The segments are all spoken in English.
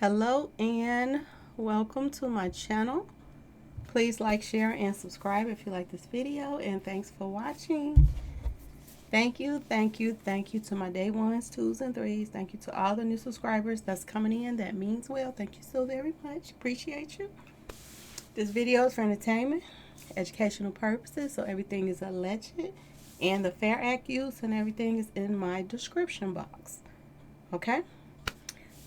Hello and welcome to my channel. Please like, share, and subscribe if you like this video, and thanks for watching. Thank you, thank you, thank you to my day ones, twos, and threes. Thank you to all the new subscribers that's coming in. That means well. Thank you so very much. Appreciate you. This video is for entertainment, educational purposes, so everything is alleged, and the Fair Act use and everything is in my description box. Okay?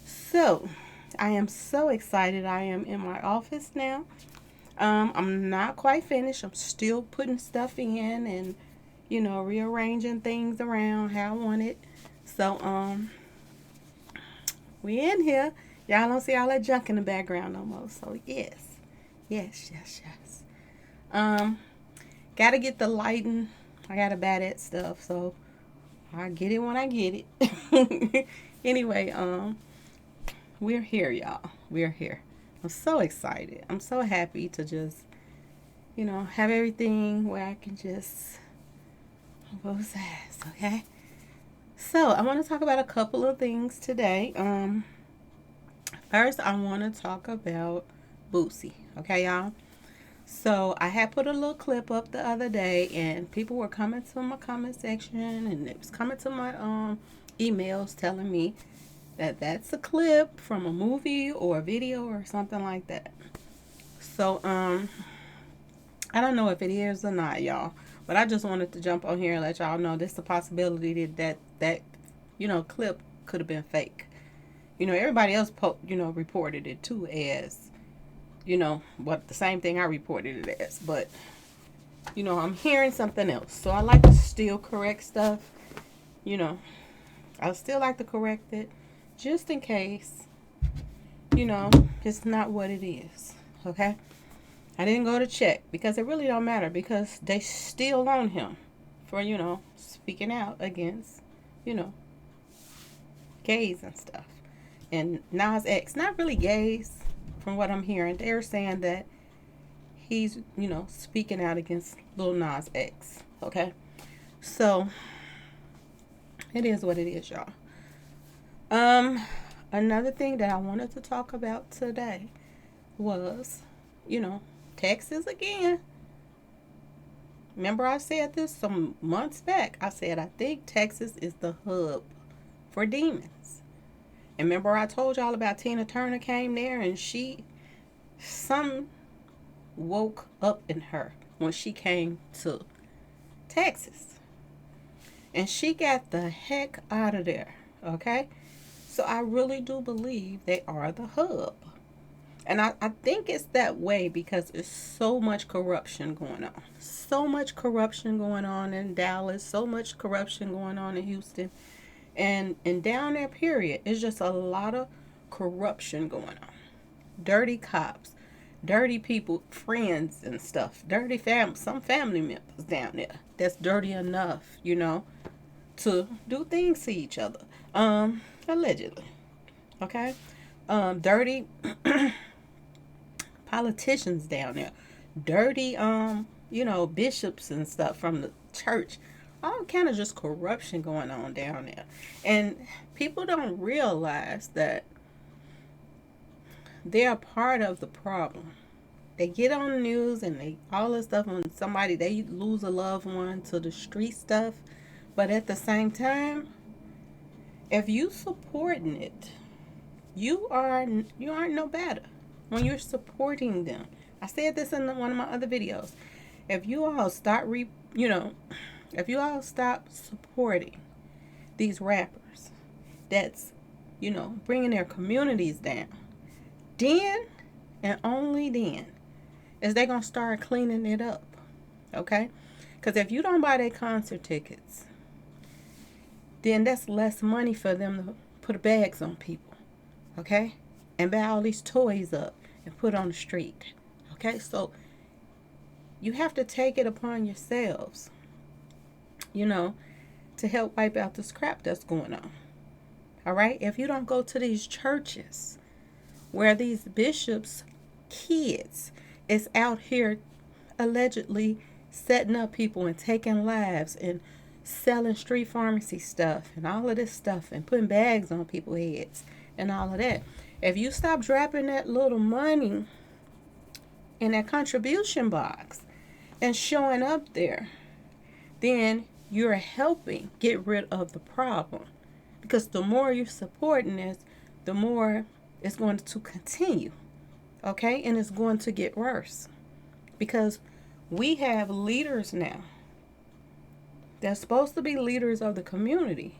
So, I am so excited. I am in my office now. I'm not quite finished. I'm still putting stuff in and, rearranging things around how I want it. So, we in here. Y'all don't see all that junk in the background no more. So, yes. Yes. Gotta get the lighting. I gotta buy that stuff. So, I'll get it when I get it. Anyway, we're here, y'all. We're here. I'm so excited. I'm so happy to just, have everything where I can just both sides, okay? So, I want to talk about a couple of things today. First, I want to talk about Boosie, okay, y'all? So, I had put a little clip up the other day, and people were coming to my comment section, and it was coming to my emails telling me that that's a clip from a movie or a video or something like that. So, I don't know if it is or not, y'all. But I just wanted to jump on here and let y'all know this is a possibility that clip could have been fake. Everybody else reported it too as, what the same thing I reported it as. But, I'm hearing something else. So I like to still correct stuff. I still like to correct it. Just in case, it's not what it is. Okay? I didn't go to check because it really don't matter because they still on him for, speaking out against, gays and stuff. And Nas X, not really gays from what I'm hearing. They're saying that he's, speaking out against Lil Nas X. Okay? So, it is what it is, y'all. Another thing that I wanted to talk about today was, Texas again. Remember I said this some months back. I said I think Texas is the hub for demons. And remember I told y'all about Tina Turner came there and some woke up in her when she came to Texas. And she got the heck out of there. Okay? So I really do believe they are the hub. And I think it's that way because there's so much corruption going on. So much corruption going on in Dallas. So much corruption going on in Houston. And down there, period, it's just a lot of corruption going on. Dirty cops. Dirty people, friends and stuff. Dirty some family members down there. That's dirty enough, to do things to each other. Allegedly. Okay? Dirty politicians down there. Dirty, bishops and stuff from the church. All kind of just corruption going on down there. And people don't realize that they're part of the problem. They get on the news and all this stuff when they lose a loved one to the street stuff. But at the same time, if you supporting it, you aren't no better when you're supporting them. I said this in one of my other videos. If you all stop supporting these rappers that's, bringing their communities down, then and only then is they going to start cleaning it up. Okay? Because if you don't buy their concert tickets, then that's less money for them to put bags on people, okay? And buy all these toys up and put on the street, okay? So you have to take it upon yourselves, to help wipe out this crap that's going on, all right? If you don't go to these churches where these bishops' kids is out here allegedly setting up people and taking lives and selling street pharmacy stuff and all of this stuff and putting bags on people's heads and all of that. If you stop dropping that little money in that contribution box and showing up there, then you're helping get rid of the problem. Because the more you're supporting this, the more it's going to continue. Okay? And it's going to get worse. Because we have leaders now. They're supposed to be leaders of the community.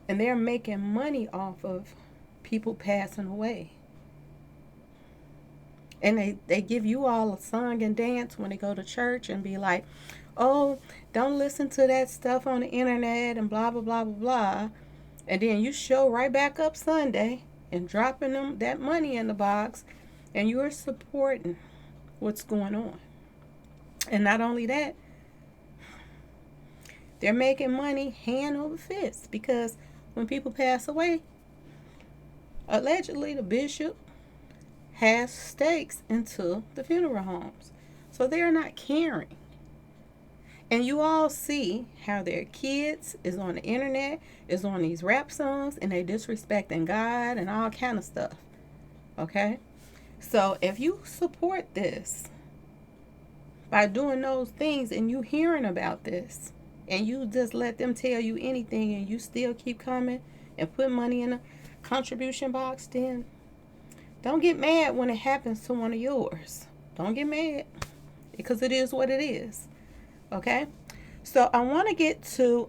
And they're making money off of people passing away. And they give you all a song and dance when they go to church and be like, oh, don't listen to that stuff on the internet and blah, blah, blah, blah, blah. And then you show right back up Sunday and dropping them that money in the box, and you're supporting what's going on. And not only that, they're making money hand over fist, because when people pass away, allegedly the bishop has stakes into the funeral homes. So they're not caring. And you all see how their kids is on the internet, is on these rap songs, and they disrespecting God and all kind of stuff. Okay? So if you support this by doing those things, and you hearing about this, and you just let them tell you anything, and you still keep coming and put money in a contribution box, then don't get mad when it happens to one of yours. Don't get mad, because it is what it is. Okay? So I want to get to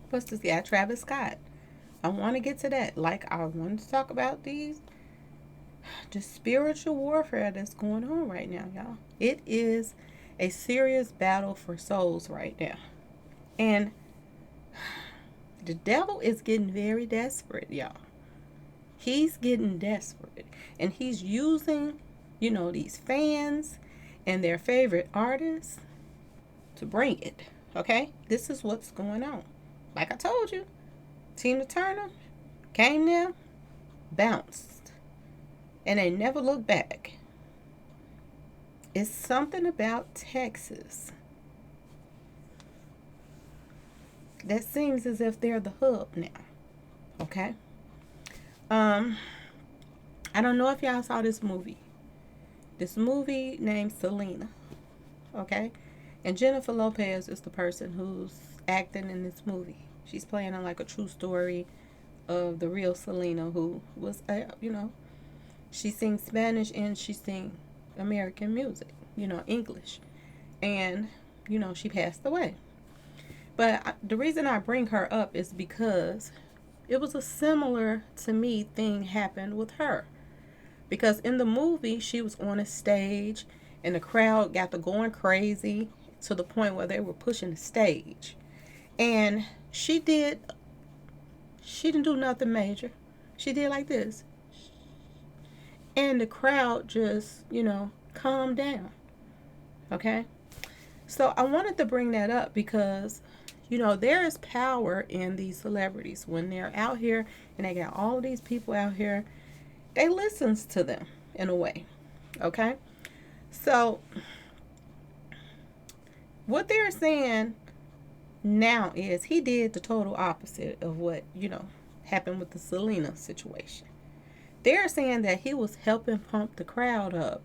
what's this guy? Travis Scott. I want to get to that. Like, I want to talk about the spiritual warfare that's going on right now, y'all. It is a serious battle for souls right now. And the devil is getting very desperate, y'all. He's getting desperate. And he's using, these fans and their favorite artists to bring it. Okay? This is what's going on. Like I told you, Tina Turner came there, bounced, and they never looked back. It's something about Texas that seems as if they're the hub now. Okay? I don't know if y'all saw this movie. This movie named Selena. Okay? And Jennifer Lopez is the person who's acting in this movie. She's playing on like a true story of the real Selena, who was, she sings Spanish and she sings American music, English. And, she passed away. But the reason I bring her up is because it was a similar to me thing happened with her. Because in the movie, she was on a stage and the crowd got to going crazy to the point where they were pushing the stage. And she didn't do nothing major. She did like this. And the crowd just, calmed down. Okay? So I wanted to bring that up because, there is power in these celebrities. When they're out here and they got all of these people out here, they listens to them in a way. Okay? So what they're saying now is he did the total opposite of what, happened with the Selena situation. They're saying that he was helping pump the crowd up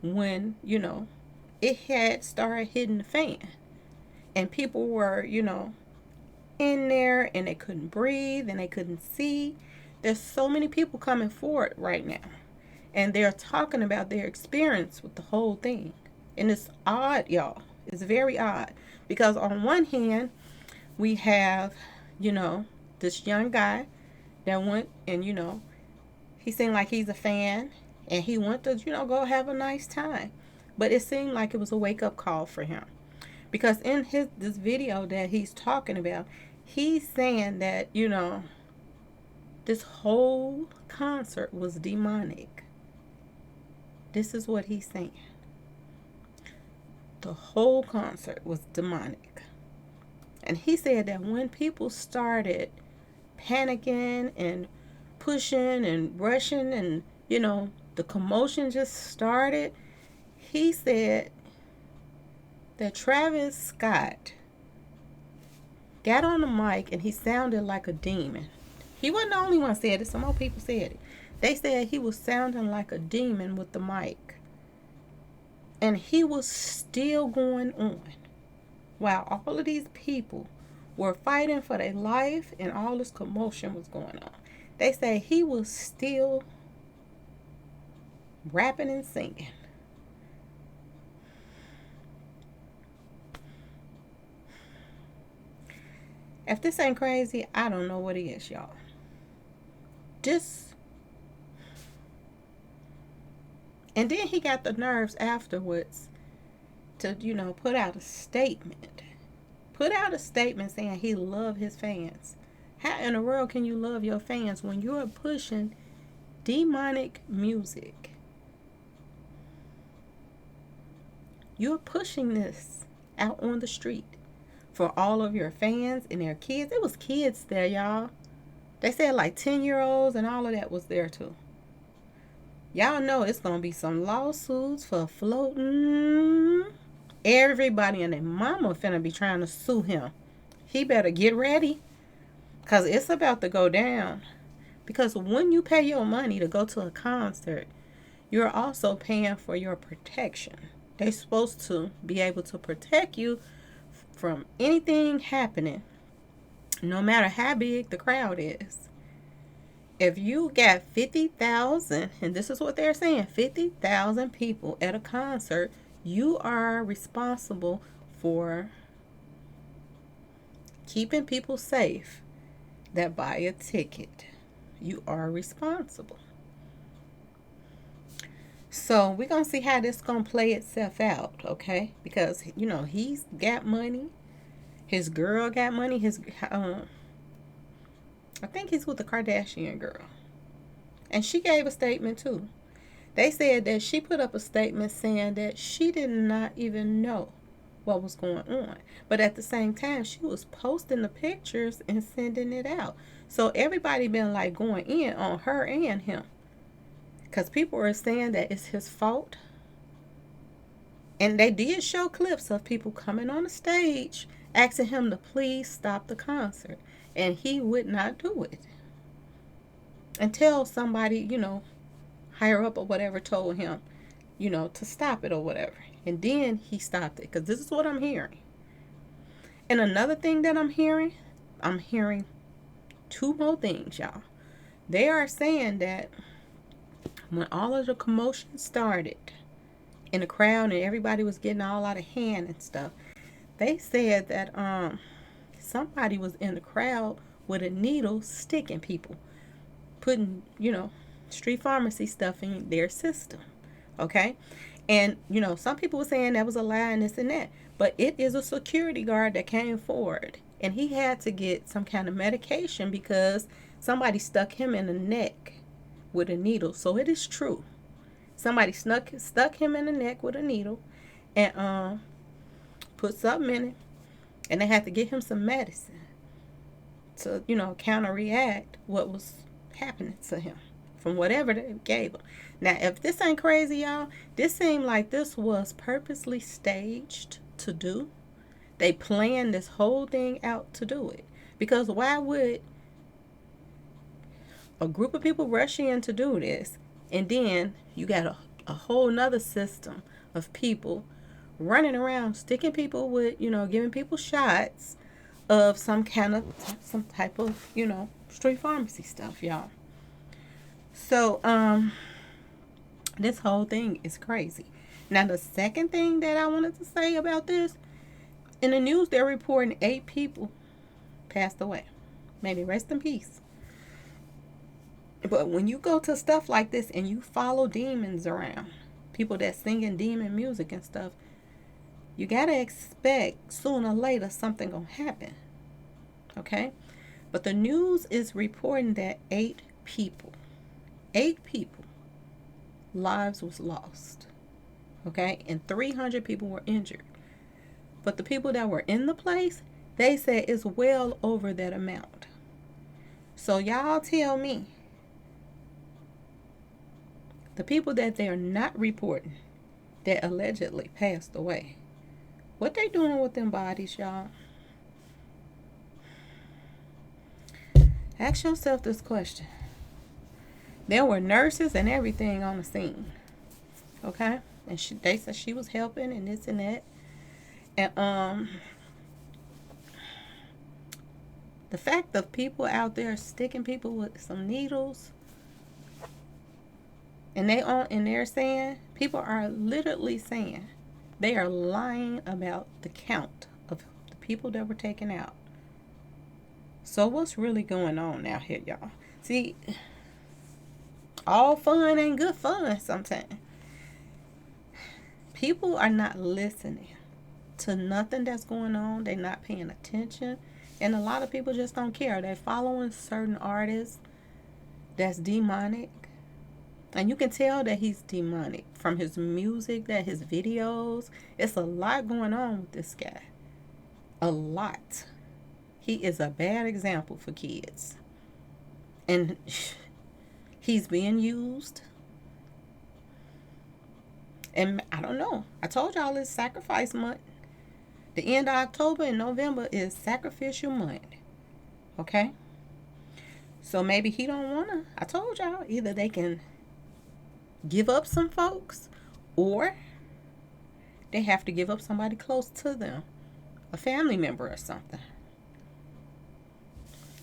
when, it had started hitting the fan. And people were, in there and they couldn't breathe and they couldn't see. There's so many people coming forward right now. And they're talking about their experience with the whole thing. And it's odd, y'all. It's very odd. Because on one hand, we have, this young guy that went and, he seemed like he's a fan. And he went to, go have a nice time. But it seemed like it was a wake-up call for him. Because in this video that he's talking about, he's saying that, this whole concert was demonic. This is what he's saying. The whole concert was demonic. And he said that when people started panicking and pushing and rushing and, the commotion just started, he said that Travis Scott got on the mic and he sounded like a demon. He wasn't the only one said it. Some more people said it. They said he was sounding like a demon with the mic. And he was still going on while all of these people were fighting for their life and all this commotion was going on. They say he was still rapping and singing. If this ain't crazy, I don't know what it is, y'all. And then he got the nerves afterwards to, put out a statement. Put out a statement saying he loved his fans. How in the world can you love your fans when you're pushing demonic music? You're pushing this out on the street for all of your fans and their kids. It was kids there, y'all. They said like 10-year-olds and all of that was there too. Y'all know it's going to be some lawsuits for floating. Everybody and their mama finna be trying to sue him. He better get ready, because it's about to go down. Because when you pay your money to go to a concert, you're also paying for your protection. They're supposed to be able to protect you from anything happening, no matter how big the crowd is. If you got 50,000, and this is what they're saying, 50,000 people at a concert, you are responsible for keeping people safe that buy a ticket. You are responsible. So we're going to see how this going to play itself out, okay? Because, he's got money. His girl got money. I think he's with the Kardashian girl. And she gave a statement too. They said that she put up a statement saying that she did not even know what was going on. But at the same time, she was posting the pictures and sending it out. So everybody been like going in on her and him. Because people are saying that it's his fault. And they did show clips of people coming on the stage asking him to please stop the concert. And he would not do it. Until somebody, higher up or whatever told him, to stop it or whatever. And then he stopped it. Because this is what I'm hearing. And another thing that I'm hearing two more things, y'all. They are saying that when all of the commotion started in the crowd and everybody was getting all out of hand and stuff, they said that somebody was in the crowd with a needle sticking people, putting, street pharmacy stuff in their system. Okay? And, some people were saying that was a lie and this and that. But it is a security guard that came forward. And he had to get some kind of medication because somebody stuck him in the neck with a needle. So it is true. Somebody stuck him in the neck with a needle and put something in it. And they had to get him some medicine to, counteract what was happening to him from whatever they gave him. Now, if this ain't crazy, y'all, this seemed like this was purposely staged to do. They planned this whole thing out to do it. Because why would a group of people rush in to do this, and then you got a whole nother system of people running around sticking people with, giving people shots of some type of, street pharmacy stuff, y'all. So, this whole thing is crazy. Now, the second thing that I wanted to say about this, in the news, they're reporting 8 people passed away. Maybe rest in peace. But when you go to stuff like this and you follow demons around, people that singing demon music and stuff, you gotta expect sooner or later something gonna happen. Okay? But the news is reporting that 8 people, lives was lost. Okay? And 300 people were injured. But the people that were in the place, they said it's well over that amount. So y'all tell me, the people that they're not reporting that allegedly passed away, what they doing with them bodies, y'all? Ask yourself this question. There were nurses and everything on the scene. Okay? And they said she was helping and this and that. And the fact of people out there sticking people with some needles, and they're saying, people are literally saying they are lying about the count of the people that were taken out. So what's really going on out here, y'all? See, all fun ain't good fun sometimes. People are not listening to nothing that's going on. They're not paying attention. And a lot of people just don't care. They're following certain artists that's demonic. And you can tell that he's demonic from his music, that his videos. It's a lot going on with this guy. A lot. He is a bad example for kids. And he's being used. And I don't know. I told y'all it's sacrifice month. The end of October and November is sacrificial month. Okay? So maybe he don't want to. I told y'all, either they can give up some folks, or they have to give up somebody close to them. A family member or something.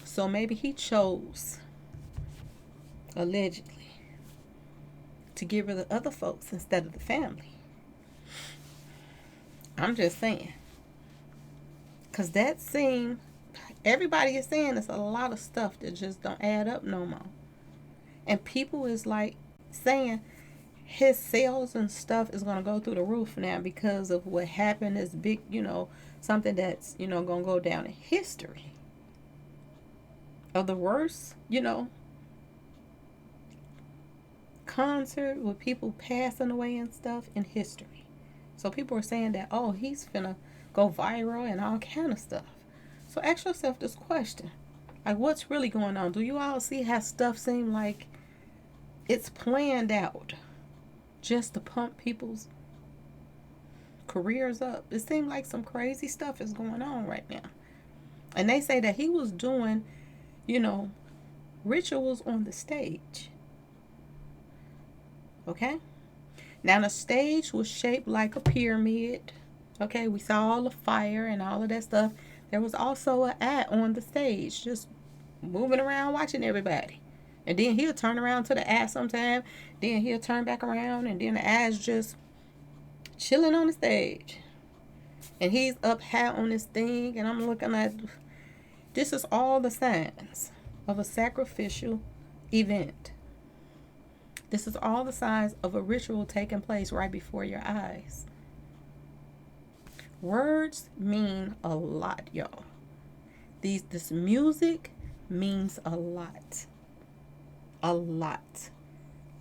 So maybe he chose, allegedly, to get rid of other folks instead of the family. I'm just saying. Because that seemed, everybody is saying there's a lot of stuff that just don't add up no more. And people is like saying his sales and stuff is going to go through the roof now because of what happened. This big, something that's, going to go down in history. Of the worst, concert with people passing away and stuff in history. So people are saying that, oh, he's finna go viral and all kind of stuff. So ask yourself this question. Like, what's really going on? Do you all see how stuff seem like it's planned out just to pump people's careers up? It seems like some crazy stuff is going on right now. And they say that he was doing, rituals on the stage. Okay? Now the stage was shaped like a pyramid. Okay, we saw all the fire and all of that stuff. There was also an eye on the stage, just moving around watching everybody. And then he'll turn around to the eye sometime. Then he'll turn back around, and then the eye's just chilling on the stage. And he's up high on this thing, and I'm looking at, this is all the signs of a sacrificial event. This is all the signs of a ritual taking place right before your eyes. Words mean a lot, y'all. This music means a lot. A lot.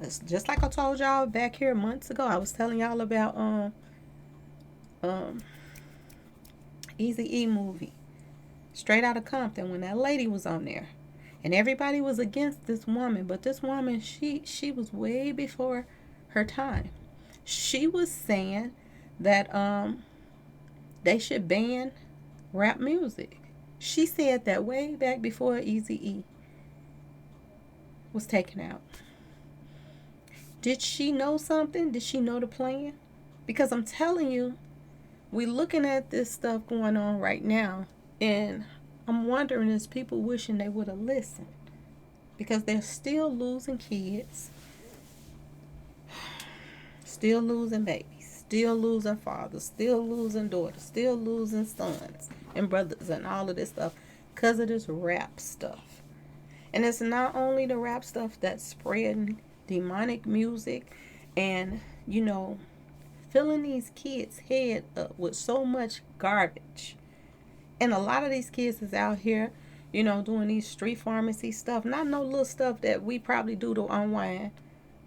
It's just like I told y'all back here months ago. I was telling y'all about Eazy-E movie, Straight Outta Compton, when that lady was on there. And everybody was against this woman, but this woman, she was way before her time. She was saying that they should ban rap music. She said that way back before Eazy-E was taken out. Did she know something? Did she know the plan? Because I'm telling you, we're looking at this stuff going on right now, and I'm wondering, is people wishing they would have listened? Because they're still losing kids, still losing babies, still losing fathers, still losing daughters, still losing sons and brothers and all of this stuff because of this rap stuff. And it's not only the rap stuff that's spreading demonic music and, filling these kids' head up with so much garbage. And a lot of these kids is out here, doing these street pharmacy stuff. Not no little stuff that we probably do to unwind.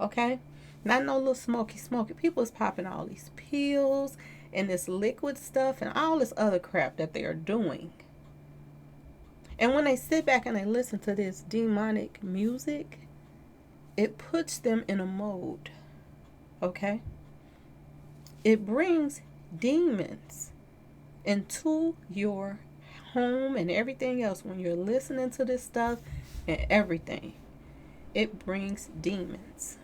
Okay? Not no little smoky. People is popping all these pills and this liquid stuff and all this other crap that they are doing. And when they sit back and they listen to this demonic music, it puts them in a mode. Okay? It brings demons into your home and everything else. When you're listening to this stuff, and everything. It brings demons.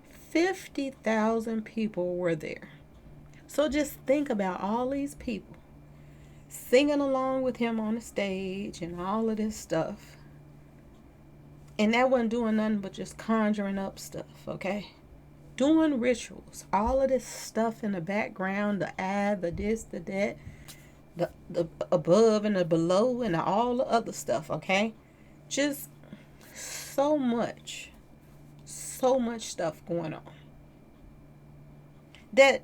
50,000 people were there. So just think about all these people singing along with him on the stage and all of this stuff. And that wasn't doing nothing but just conjuring up stuff, okay? Doing rituals. All of this stuff in the background, the eye, the this, the that, the above and the below and all the other stuff, okay? Just so much stuff going on. That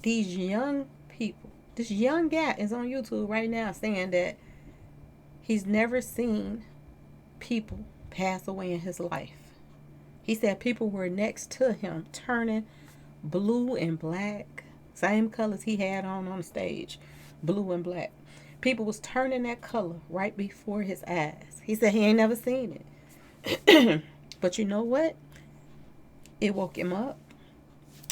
these young people, this young guy is on YouTube right now saying that he's never seen people pass away in his life. He said people were next to him turning blue and black, same colors he had on the stage, blue and black. People was turning that color right before his eyes. He said he ain't never seen it. But you know what? It woke him up.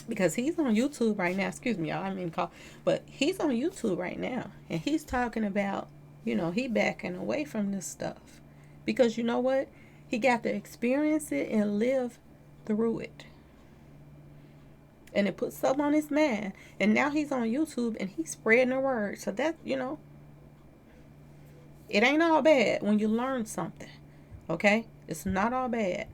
Because he's on YouTube right now. Excuse me, y'all. I mean call. But he's on YouTube right now. And he's talking about, he backing away from this stuff. Because you know what? He got to experience it and live through it. And it put something on his mind. And now he's on YouTube and he's spreading the word. So that, it ain't all bad when you learn something. Okay? It's not all bad.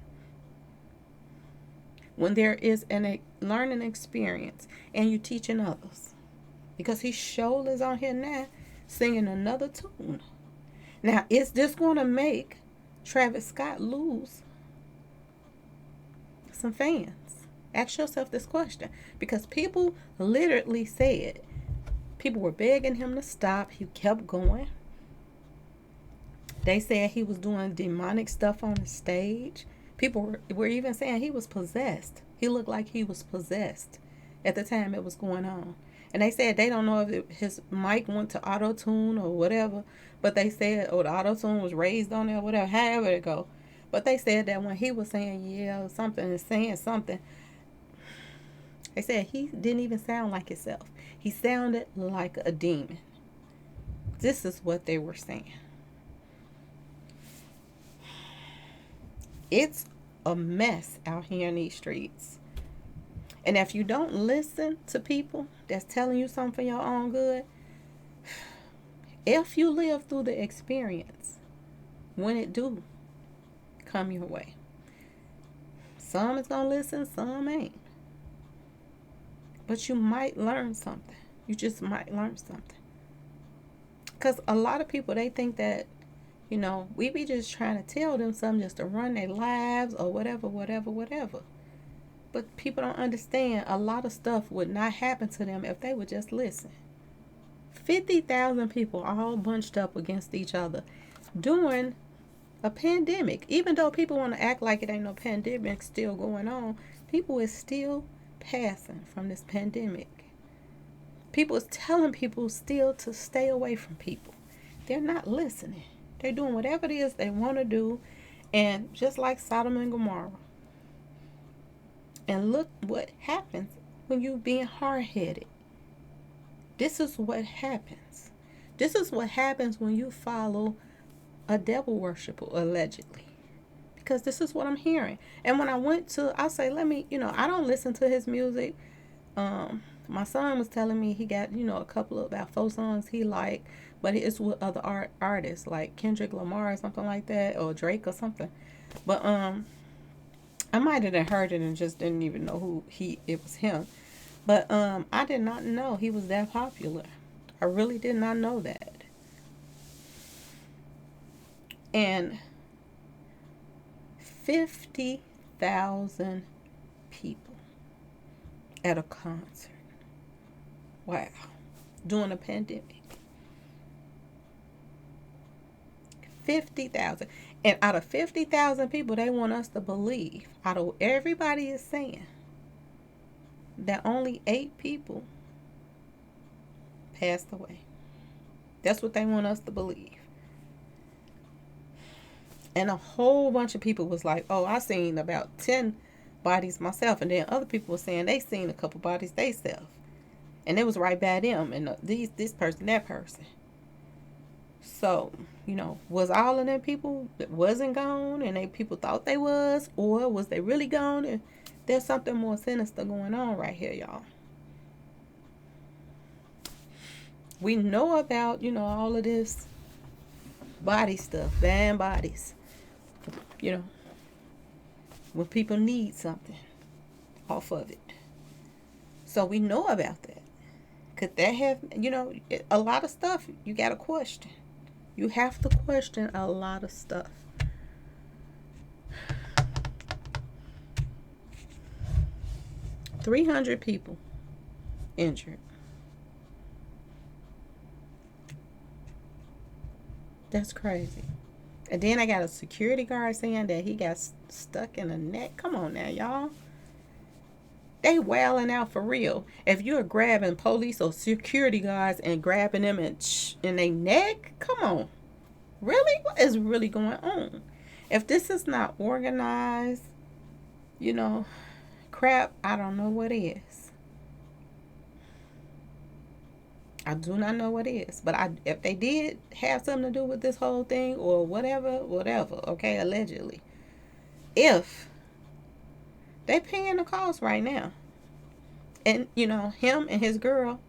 When there is a learning experience and you teaching others. Because he sure is on here now singing another tune. Now, is this going to make Travis Scott lose some fans? Ask yourself this question. Because people literally said, people were begging him to stop. He kept going. They said he was doing demonic stuff on the stage. People were even saying he was possessed. He looked like he was possessed at the time it was going on. And they said they don't know if his mic went to auto-tune or whatever. But they said, the auto-tune was raised on there, whatever, however it go. But they said that when he was saying, yeah, something and saying something, they said he didn't even sound like himself. He sounded like a demon. This is what they were saying. It's a mess out here in these streets. And if you don't listen to people that's telling you something for your own good, if you live through the experience, when it do come your way, some is going to listen, some ain't. But you might learn something. You just might learn something. Because a lot of people, they think that, we be just trying to tell them something just to run their lives or whatever. But people don't understand a lot of stuff would not happen to them if they would just listen. 50,000 people all bunched up against each other during a pandemic. Even though people want to act like it ain't no pandemic still going on, people is still passing from this pandemic. People is telling people still to stay away from people. They're not listening. They're doing whatever it is they want to do. And just like Sodom and Gomorrah. And look what happens when you being hard-headed. This is what happens. This is what happens when you follow a devil worshiper, allegedly. Because this is what I'm hearing. And when I went to, I say, I don't listen to his music. My son was telling me he got, a couple of about 4 songs he liked. But it's with other artists like Kendrick Lamar or something like that. Or Drake or something. But I might have heard it and just didn't even know it was him. But I did not know he was that popular. I really did not know that. And 50,000 people at a concert. Wow. During a pandemic. 50,000. And out of 50,000 people, they want us to believe, out of everybody is saying, that only 8 people passed away. That's what they want us to believe. And a whole bunch of people was like, I seen about 10 bodies myself. And then other people were saying they seen a couple bodies themselves. And it was right by them. And this person, that person. So, was all of them people that wasn't gone and they people thought they was, or was they really gone? And there's something more sinister going on right here, y'all. We know about, all of this body stuff, banned bodies. When people need something off of it. So we know about that. Could that have, a lot of stuff you got to question. You have to question a lot of stuff. $300 people injured. That's crazy. And then I got a security guard saying that he got stuck in a net. Come on now, y'all. They wailing out for real. If you're grabbing police or security guards and grabbing them in their neck, come on. Really? What is really going on? If this is not organized, crap, I don't know what is. I do not know what is. But if they did have something to do with this whole thing or whatever, okay, allegedly. If they paying the cost right now. And, him and his girl,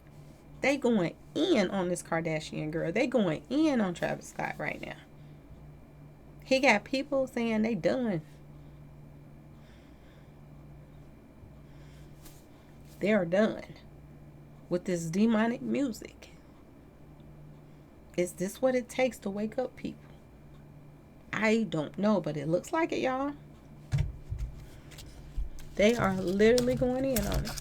they going in on this Kardashian girl. They going in on Travis Scott right now. He got people saying they done. They are done with this demonic music. Is this what it takes to wake up people? I don't know, but it looks like it, y'all. They are literally going in on it.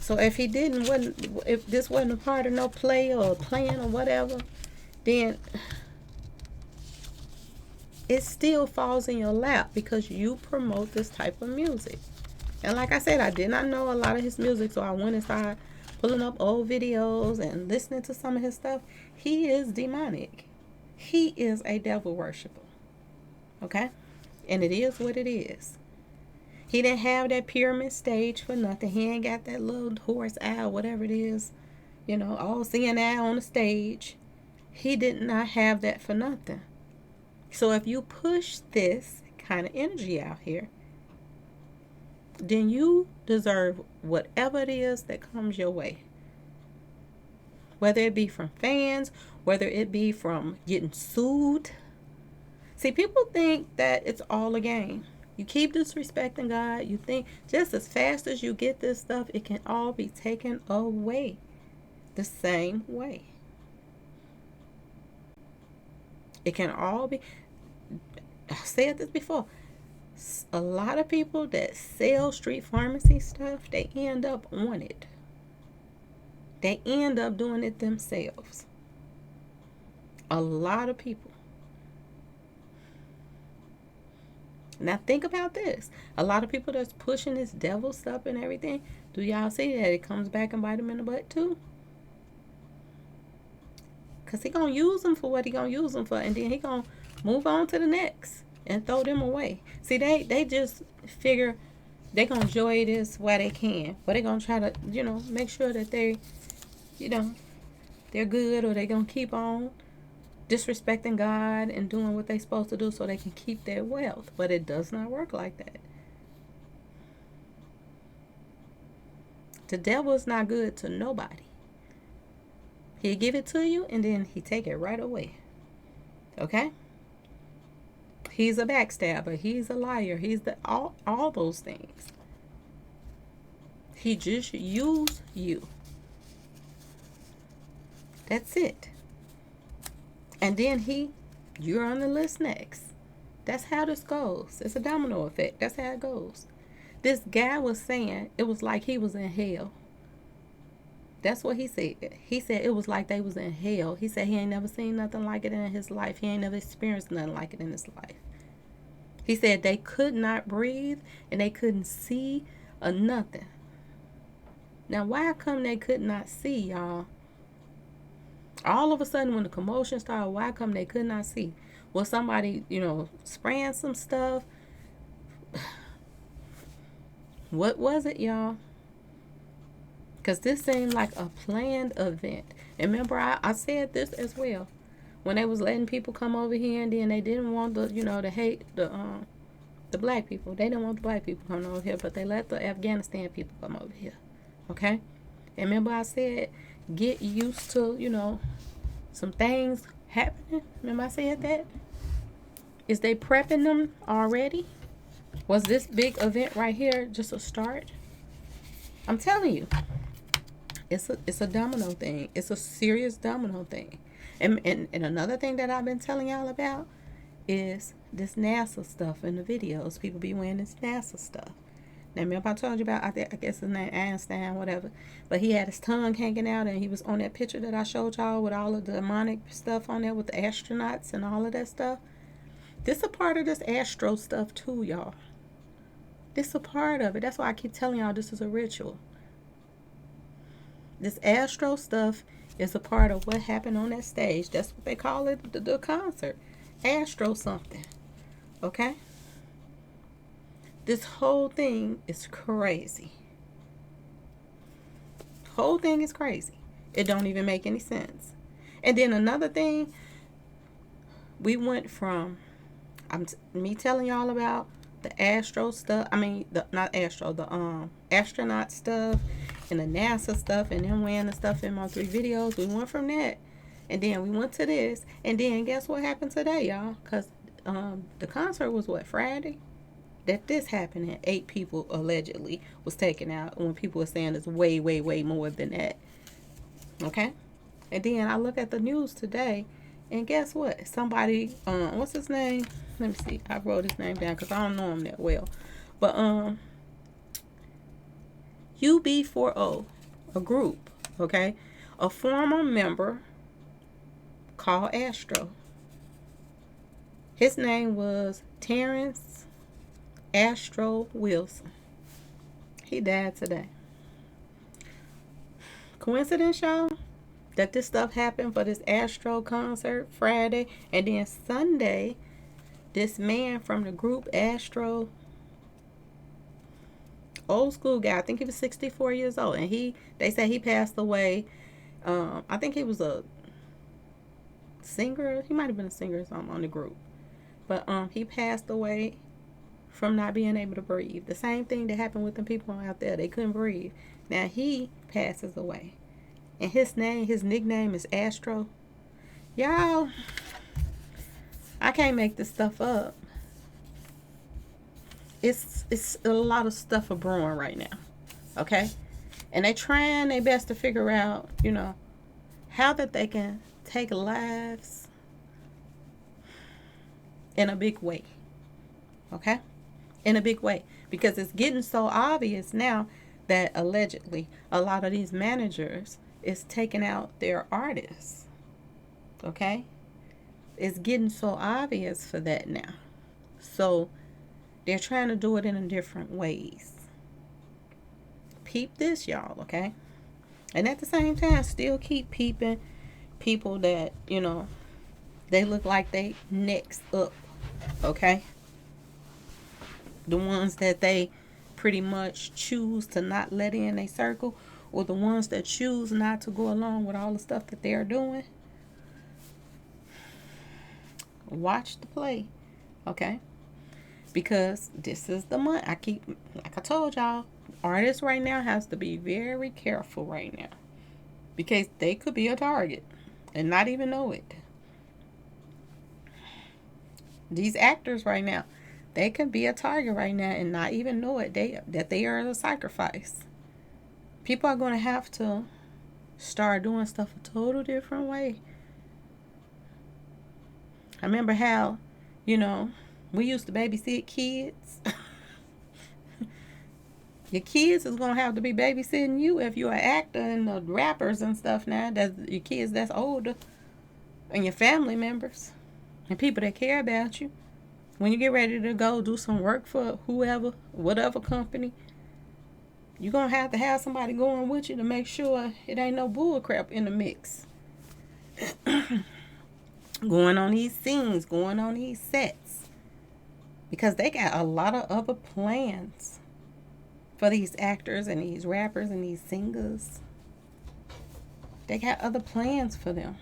So if if this wasn't a part of no play or plan or whatever, then it still falls in your lap because you promote this type of music. And like I said, I did not know a lot of his music, so I went and started pulling up old videos and listening to some of his stuff. He is demonic. He is a devil worshiper. Okay? And it is what it is. He didn't have that pyramid stage for nothing. He ain't got that little horse owl, whatever it is, all seeing owl on the stage. He did not have that for nothing. So if you push this kind of energy out here, then you deserve whatever it is that comes your way. Whether it be from fans, whether it be from getting sued. See, people think that it's all a game. You keep disrespecting God. You think just as fast as you get this stuff, it can all be taken away the same way. It can all be. I said this before. A lot of people that sell street pharmacy stuff, they end up on it. They end up doing it themselves. A lot of people. Now think about this. A lot of people that's pushing this devil stuff and everything, do y'all see that it comes back and bite them in the butt too? Because he going to use them for what he going to use them for. And then he going to move on to the next and throw them away. See, they just figure they going to enjoy this while they can. But they going to try to, make sure that they, they're good, or they going to keep on disrespecting God and doing what they're supposed to do so they can keep their wealth. But it does not work like that. The devil is not good to nobody. He'll give it to you and then he take it right away. Okay? He's a backstabber. He's a liar. He's all those things. He just used you. That's it. And then you're on the list next. That's how this goes. It's a domino effect. That's how it goes. This guy was saying it was like he was in hell. That's what he said. He said it was like they was in hell. He said he ain't never seen nothing like it in his life. He ain't never experienced nothing like it in his life. He said they could not breathe and they couldn't see or nothing. Now, why come they could not see, y'all? All of a sudden, when the commotion started, why come they could not see? Was somebody, spraying some stuff? What was it, y'all? Because this seemed like a planned event. And remember, I said this as well. when they was letting people come over here, and then they didn't want the, to hate the black people. They didn't want the black people coming over here, but they let the Afghanistan people come over here. Okay? And remember I said, get used to, some things happening. Remember I said that? Is they prepping them already? Was this big event right here just a start? I'm telling you, it's a domino thing. It's a serious domino thing. And another thing that I've been telling y'all about is this NASA stuff in the videos. People be wearing this NASA stuff. Now, remember I told you about, I guess his name Einstein, whatever. But he had his tongue hanging out, and he was on that picture that I showed y'all with all of the demonic stuff on there with the astronauts and all of that stuff. This a part of this astro stuff too, y'all. This a part of it. That's why I keep telling y'all this is a ritual. This astro stuff is a part of what happened on that stage. That's what they call it, the concert. Astro something. Okay? This whole thing is crazy. Whole thing is crazy. It don't even make any sense. And then another thing, we went from me telling y'all about the astro stuff. I mean, the astronaut stuff and the NASA stuff, and then wearing the stuff in my 3 videos. We went from that, and then we went to this, and then guess what happened today, y'all? Because the concert was Friday? That this happened, and 8 people allegedly was taken out, when people were saying it's way, way, way more than that. Okay? And then I look at the news today, and guess what? Somebody, what's his name? Let me see. I wrote his name down because I don't know him that well. But UB40, a group, okay? A former member called Astro. His name was Terrence Astro Wilson. He died today. Coincidence, y'all, that this stuff happened for this Astro concert Friday, and then Sunday, this man from the group Astro, old school guy, I think he was 64 years old, and they say he passed away. I think he was a singer. He might have been a singer or something on the group, but he passed away from not being able to breathe. The same thing that happened with the people out there. They couldn't breathe. Now he passes away, and his nickname is Astro. Y'all, I can't make this stuff up. It's a lot of stuff are brewing right now, okay? And they trying their best to figure out, how that they can take lives in a big way, okay? In a big way, because it's getting so obvious now that allegedly a lot of these managers is taking out their artists, okay? It's getting so obvious for that now. So they're trying to do it in different ways. Peep this, y'all, okay? And at the same time, still keep peeping people that, they look like they next up, okay? The ones that they pretty much choose to not let in a circle, or the ones that choose not to go along with all the stuff that they're doing. Watch the play, okay? Because this is the month. Like I told y'all, artists right now has to be very careful right now, because they could be a target and not even know it. These actors right now, they could be a target right now and not even know it. That they are a sacrifice. People are going to have to start doing stuff a total different way. I remember how, we used to babysit kids. Your kids is going to have to be babysitting you if you're an actor and the rappers and stuff now. That's your kids that's older. And your family members. And people that care about you. When you get ready to go do some work for whoever, whatever company, you're going to have somebody going with you to make sure it ain't no bull crap in the mix. Going on these scenes, going on these sets. Because they got a lot of other plans for these actors and these rappers and these singers. They got other plans for them.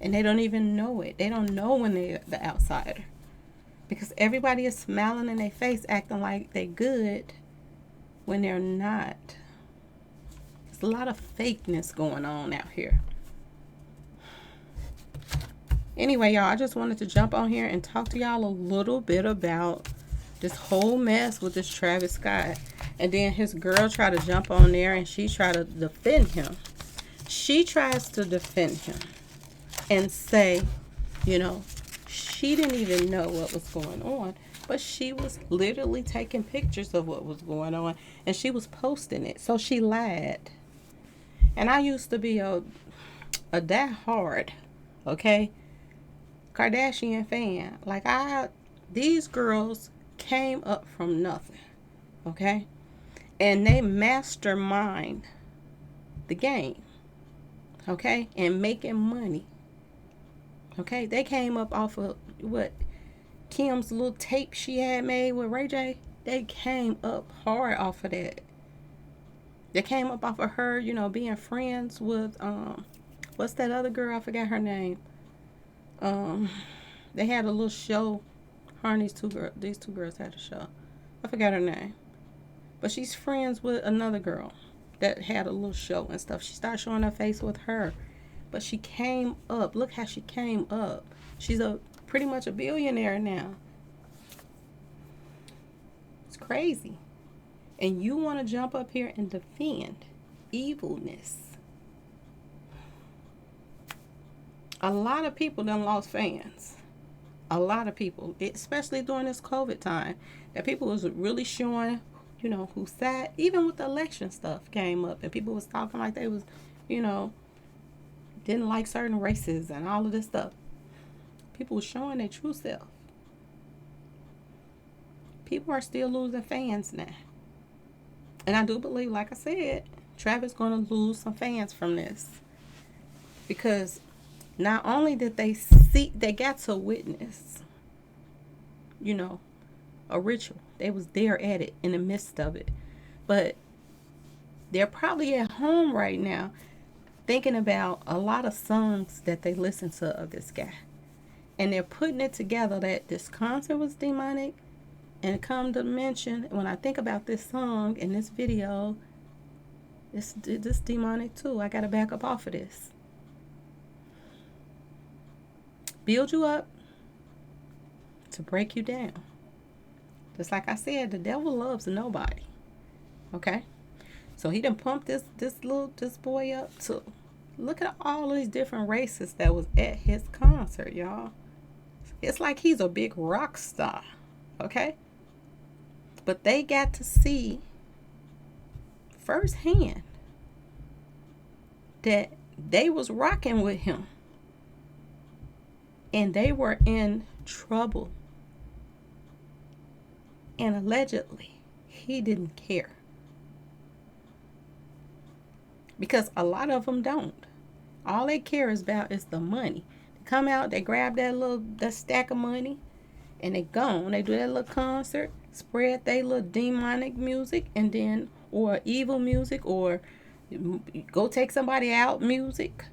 And they don't even know it. They don't know when they're the outsider. Because everybody is smiling in their face, acting like they good when they're not. There's a lot of fakeness going on out here. Anyway, y'all, I just wanted to jump on here and talk to y'all a little bit about this whole mess with this Travis Scott. And then his girl tried to jump on there and she tried to defend him. She tries to defend him and say, you know, she didn't even know what was going on. But she was literally taking pictures of what was going on. And she was posting it. So she lied. And I used to be a die-hard, okay, Kardashian fan. Like, these girls came up from nothing, okay? And they mastermind the game, okay? And making money, okay? They came up off of what Kim's little tape she had made with Ray J. They came up hard off of that. They came up off of her, you know, being friends with what's that other girl? I forgot her name. They had a little show. Her and these two girls had a show. I forgot her name. But she's friends with another girl that had a little show and stuff. She started showing her face with her. But she came up. Look how she came up. She's pretty much a billionaire now. It's crazy. And you want to jump up here and defend evilness. A lot of people done lost fans. A lot of people, especially during this COVID time, that people was really showing, you know, who sat. Even with the election stuff came up and people was talking like they was, you know, didn't like certain races and all of this stuff. People was showing their true self. People are still losing fans now. And I do believe, like I said, Travis going to lose some fans from this. Because not only did they got to witness, you know, a ritual. They was there at it, in the midst of it. But they're probably at home right now thinking about a lot of songs that they listen to of this guy. And they're putting it together that this concert was demonic. And come to mention, when I think about this song and this video, it's demonic too. I got to back up off of this. Build you up to break you down. Just like I said, the devil loves nobody. Okay? So he done pumped this boy up to look at all these different races that was at his concert, y'all. It's like he's a big rock star. Okay? But they got to see firsthand that they was rocking with him. And they were in trouble. And allegedly, he didn't care. Because a lot of them don't. All they care about is the money. They come out, they grab that stack of money, and they gone. They do that little concert, spread their little demonic music, and then, or evil music, or go take somebody out music,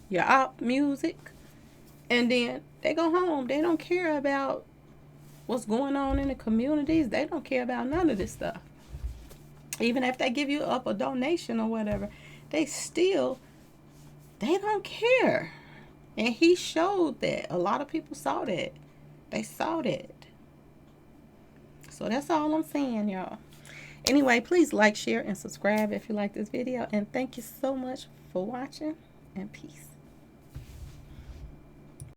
your op music, and then they go home. They don't care about what's going on in the communities. They don't care about none of this stuff. Even if they give you up a donation or whatever, they don't care. And he showed that. A lot of people saw that. They saw that. So that's all I'm saying, y'all. Anyway, please like, share, and subscribe if you like this video. And thank you so much for watching. And peace.